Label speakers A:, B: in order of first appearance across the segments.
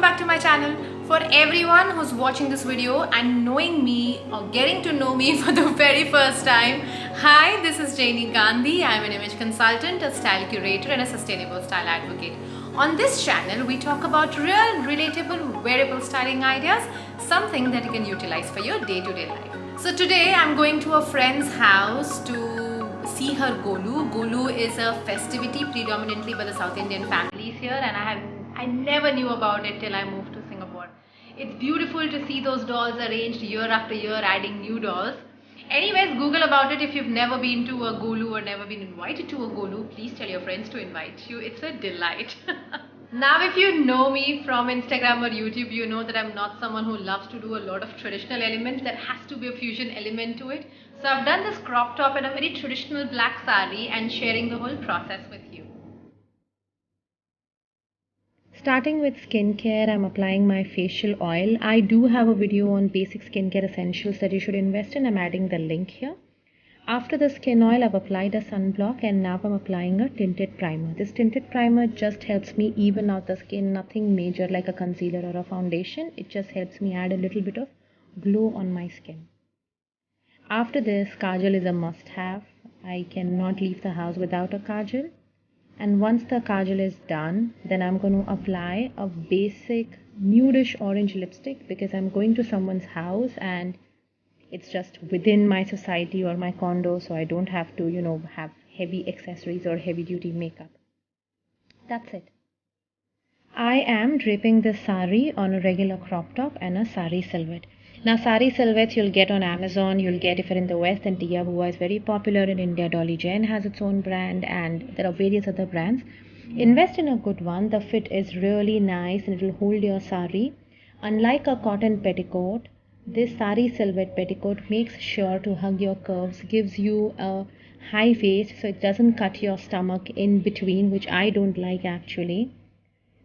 A: welcome back to my channel. For everyone who's watching this video and knowing me or getting to know me for the very first time, hi, this is Janie Gandhi. I'm an image consultant, a style curator and a sustainable style advocate. On this channel, we talk about real, relatable, wearable styling ideas, something that you can utilize for your day-to-day life. So today I'm going to a friend's house to see her Golu. Golu is a festivity predominantly by the South Indian families here, and I never knew about it till I moved to Singapore. It's beautiful to see those dolls arranged year after year, adding new dolls. Anyways, Google about it if you've never been to a Golu or never been invited to a Golu. Please tell your friends to invite you. It's a delight. Now, if you know me from Instagram or YouTube, you know that I'm not someone who loves to do a lot of traditional elements. There has to be a fusion element to it. So I've done this crop top in a very traditional black sari and sharing the whole process with you. Starting with skincare, I'm applying my facial oil. I do have a video on basic skincare essentials that you should invest in. I'm adding the link here. After the skin oil, I've applied a sunblock and now I'm applying a tinted primer. This tinted primer just helps me even out the skin, nothing major like a concealer or a foundation. It just helps me add a little bit of glow on my skin. After this, kajal is a must-have. I cannot leave the house without a kajal. And once the kajal is done, then I'm going to apply a basic nudish orange lipstick because I'm going to someone's house and it's just within my society or my condo, so I don't have to, have heavy accessories or heavy duty makeup. That's it. I am draping this sari on a regular crop top and a sari silhouette. Now, sari silhouettes you'll get on Amazon, you'll get if you're in the West, and Tia Bua is very popular in India. Dolly Jain has its own brand, and there are various other brands. Invest in a good one. The fit is really nice and it will hold your sari. Unlike a cotton petticoat, this sari silhouette petticoat makes sure to hug your curves, gives you a high waist so it doesn't cut your stomach in between, which I don't like actually.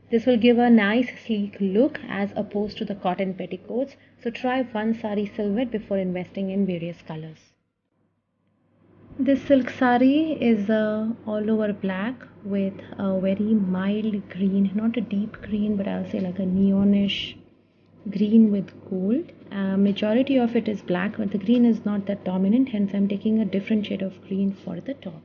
A: This will give a nice sleek look as opposed to the cotton petticoats. So try one sari silhouette before investing in various colors. This silk sari is all over black with a very mild green, not a deep green, but I'll say like a neonish green with gold. Majority of it is black, but the green is not that dominant, hence I'm taking a different shade of green for the top.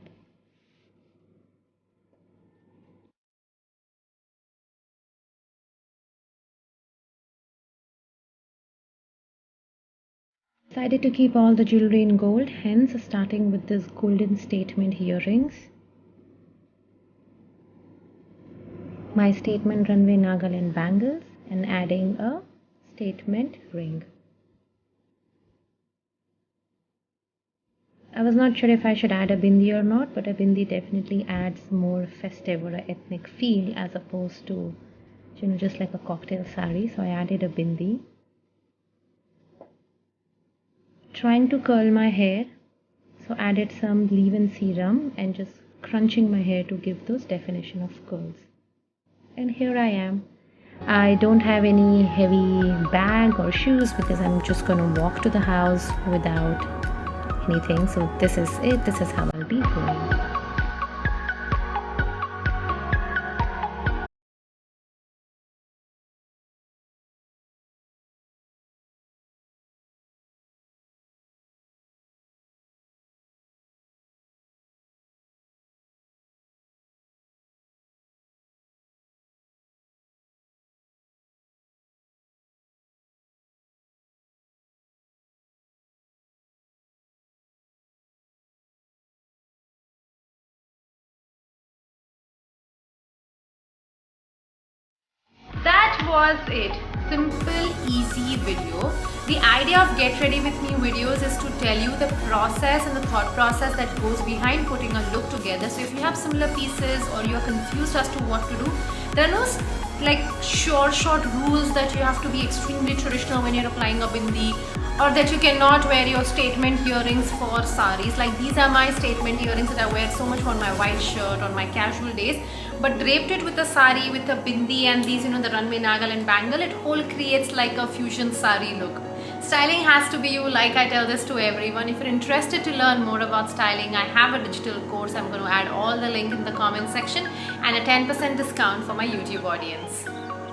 A: Decided to keep all the jewelry in gold, hence starting with this golden statement earrings. My statement runway Nagaland bangles and adding a statement ring. I was not sure if I should add a bindi or not, but a bindi definitely adds more festive or an ethnic feel as opposed to just like a cocktail sari, so I added a bindi. Trying to curl my hair, so added some leave-in serum and just crunching my hair to give those definition of curls. And here I am. I don't have any heavy bag or shoes because I'm just going to walk to the house without anything. So this is it. This is how I'll be going. That was it. Simple, easy video. The idea of Get Ready With Me videos is to tell you the process and the thought process that goes behind putting a look together. So if you have similar pieces or you're confused as to what to do, there are no short rules that you have to be extremely traditional when you're applying a bindi, or that you cannot wear your statement earrings for saris. Like these are my statement earrings that I wear so much on my white shirt on my casual days, but draped it with a sari with a bindi and these the runway Nagaland bangle, it whole creates like a fusion sari look. Styling has to be you, like I tell this to everyone. If you're interested to learn more about styling, I have a digital course. I'm going to add all the link in the comment section and a 10% discount for my YouTube audience.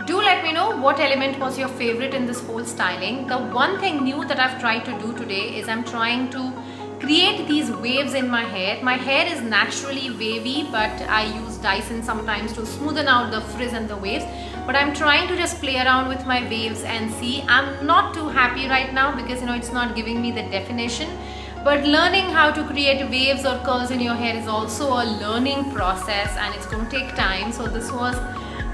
A: Do let me know what element was your favorite in this whole styling. The one thing new that I've tried to do today is I'm trying to create these waves in my hair. My hair is naturally wavy, but I use Dyson sometimes to smoothen out the frizz and the waves. But I'm trying to just play around with my waves and see. I'm not too happy right now because it's not giving me the definition. But learning how to create waves or curls in your hair is also a learning process, and it's going to take time. So this was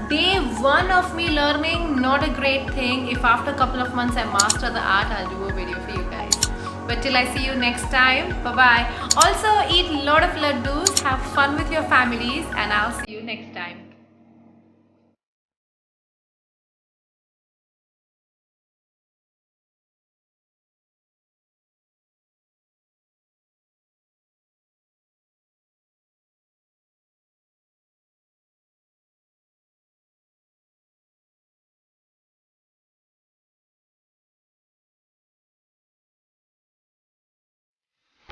A: day one of me learning. Not a great thing. If after a couple of months I master the art, I'll do a video for you guys. But till I see you next time, bye bye. Also eat a lot of laddus, have fun with your families, and I'll see you next time.